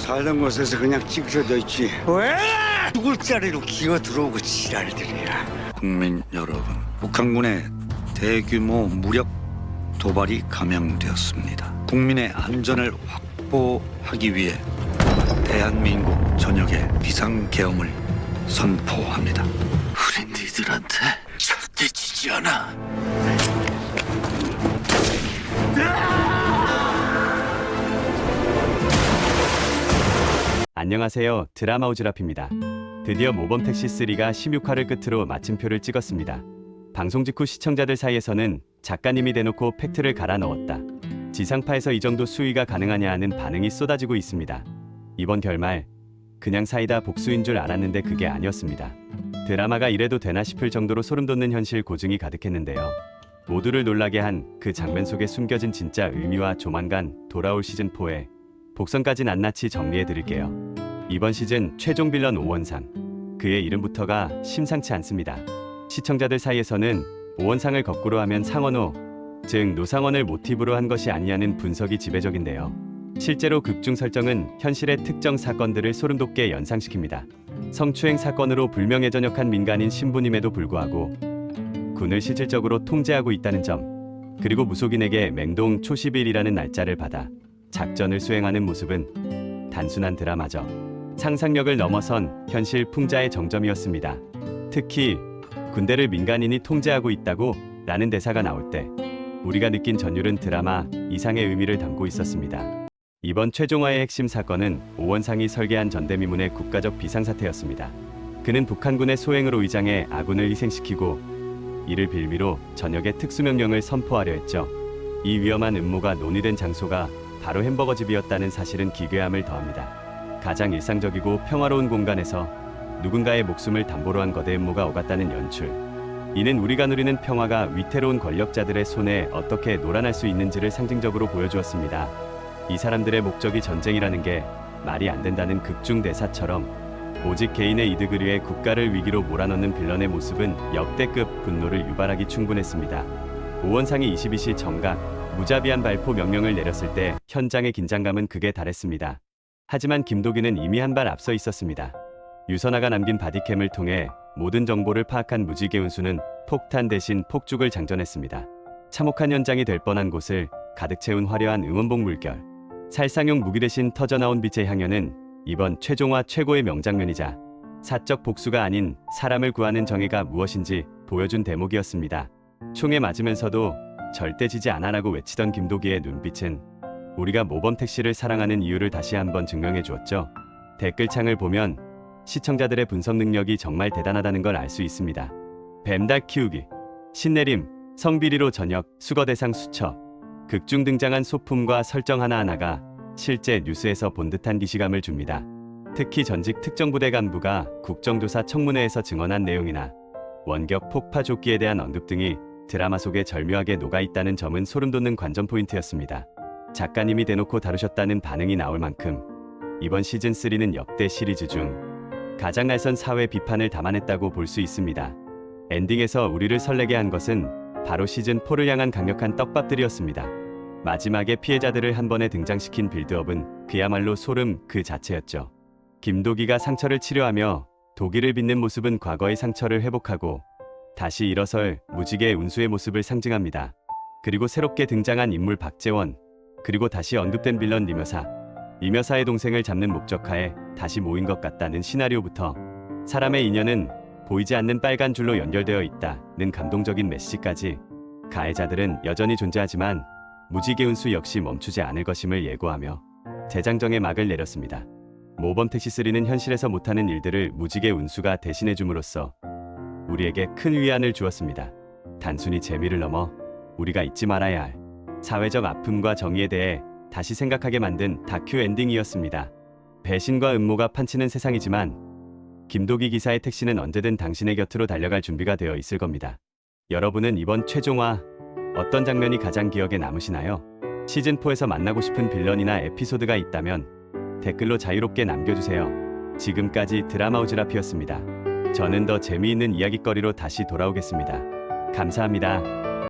살던 곳에서 그냥 찌그러져 있지. 왜? 죽을 자리로 기어 들어오고 지랄들이야. 국민 여러분, 북한군의 대규모 무력 도발이 감행되었습니다. 국민의 안전을 확보하기 위해 대한민국 전역에 비상계엄을 선포합니다. 우린 니들한테 절대 지지 않아. 안녕하세요. 드라마 오지랖입니다. 드디어 모범택시3가 16화를 끝으로 마침표를 찍었습니다. 방송 직후 시청자들 사이에서는 작가님이 대놓고 팩트를 갈아 넣었다. 지상파에서 이 정도 수위가 가능하냐 하는 반응이 쏟아지고 있습니다. 이번 결말, 그냥 사이다 복수인 줄 알았는데 그게 아니었습니다. 드라마가 이래도 되나 싶을 정도로 소름돋는 현실 고증이 가득했는데요. 모두를 놀라게 한 그 장면 속에 숨겨진 진짜 의미와 조만간 돌아올 시즌4의 복선까지 낱낱이 정리해드릴게요. 이번 시즌 최종 빌런 오원상, 그의 이름부터가 심상치 않습니다. 시청자들 사이에서는 오원상을 거꾸로 하면 상원호, 즉 노상원을 모티브로 한 것이 아니냐는 분석이 지배적인데요. 실제로 극중 설정은 현실의 특정 사건들을 소름돋게 연상시킵니다. 성추행 사건으로 불명예 전역한 민간인 신부님에도 불구하고 군을 실질적으로 통제하고 있다는 점, 그리고 무속인에게 맹동 초십일이라는 날짜를 받아 작전을 수행하는 모습은 단순한 드라마죠. 상상력을 넘어선 현실 풍자의 정점이었습니다. 특히 군대를 민간인이 통제하고 있다고 라는 대사가 나올 때 우리가 느낀 전율은 드라마 이상의 의미를 담고 있었습니다. 이번 최종화의 핵심 사건은 오원상이 설계한 전대미문의 국가적 비상사태였습니다. 그는 북한군의 소행으로 위장해 아군을 희생시키고 이를 빌미로 전역에 특수명령을 선포하려 했죠. 이 위험한 음모가 논의된 장소가 바로 햄버거집이었다는 사실은 기괴함을 더합니다. 가장 일상적이고 평화로운 공간에서 누군가의 목숨을 담보로 한 거대 음모가 오갔다는 연출. 이는 우리가 누리는 평화가 위태로운 권력자들의 손에 어떻게 놀아날 수 있는지를 상징적으로 보여주었습니다. 이 사람들의 목적이 전쟁이라는 게 말이 안 된다는 극중 대사처럼 오직 개인의 이득을 위해 국가를 위기로 몰아넣는 빌런의 모습은 역대급 분노를 유발하기 충분했습니다. 오원상이 22시 정각 무자비한 발포 명령을 내렸을 때 현장의 긴장감은 극에 달했습니다. 하지만 김도기는 이미 한 발 앞서 있었습니다. 유선화가 남긴 바디캠을 통해 모든 정보를 파악한 무지개 운수는 폭탄 대신 폭죽을 장전했습니다. 참혹한 현장이 될 뻔한 곳을 가득 채운 화려한 응원봉 물결. 살상용 무기 대신 터져나온 빛의 향연은 이번 최종화 최고의 명장면이자 사적 복수가 아닌 사람을 구하는 정의가 무엇인지 보여준 대목이었습니다. 총에 맞으면서도 절대 지지 않아라고 외치던 김도기의 눈빛은 우리가 모범택시를 사랑하는 이유를 다시 한번 증명해 주었죠. 댓글창을 보면 시청자들의 분석 능력이 정말 대단하다는 걸 알 수 있습니다. 뱀달 키우기, 신내림, 성비리로 전역, 수거대상 수첩. 극중 등장한 소품과 설정 하나하나가 실제 뉴스에서 본 듯한 기시감을 줍니다. 특히 전직 특정부대 간부가 국정조사 청문회에서 증언한 내용이나 원격 폭파 조끼에 대한 언급 등이 드라마 속에 절묘하게 녹아있다는 점은 소름돋는 관전 포인트였습니다. 작가님이 대놓고 다루셨다는 반응이 나올 만큼 이번 시즌3는 역대 시리즈 중 가장 날선 사회 비판을 담아냈다고 볼 수 있습니다. 엔딩에서 우리를 설레게 한 것은 바로 시즌4를 향한 강력한 떡밥들이었습니다. 마지막에 피해자들을 한 번에 등장시킨 빌드업은 그야말로 소름 그 자체였죠. 김도기가 상처를 치료하며 도기를 빚는 모습은 과거의 상처를 회복하고 다시 일어설 무지개 운수의 모습을 상징합니다. 그리고 새롭게 등장한 인물 박재원, 그리고 다시 언급된 빌런 리묘사. 리묘사의 동생을 잡는 목적하에 다시 모인 것 같다는 시나리오부터 사람의 인연은 보이지 않는 빨간 줄로 연결되어 있다는 감동적인 메시지까지 가해자들은 여전히 존재하지만 무지개 운수 역시 멈추지 않을 것임을 예고하며 재장정의 막을 내렸습니다. 모범택시3는 현실에서 못하는 일들을 무지개 운수가 대신해 줌으로써 우리에게 큰 위안을 주었습니다. 단순히 재미를 넘어 우리가 잊지 말아야 할 사회적 아픔과 정의에 대해 다시 생각하게 만든 다큐 엔딩이었습니다. 배신과 음모가 판치는 세상이지만 김도기 기사의 택시는 언제든 당신의 곁으로 달려갈 준비가 되어 있을 겁니다. 여러분은 이번 최종화 어떤 장면이 가장 기억에 남으시나요? 시즌4에서 만나고 싶은 빌런이나 에피소드가 있다면 댓글로 자유롭게 남겨주세요. 지금까지 드라마 오지랖이었습니다. 저는 더 재미있는 이야깃거리로 다시 돌아오겠습니다. 감사합니다.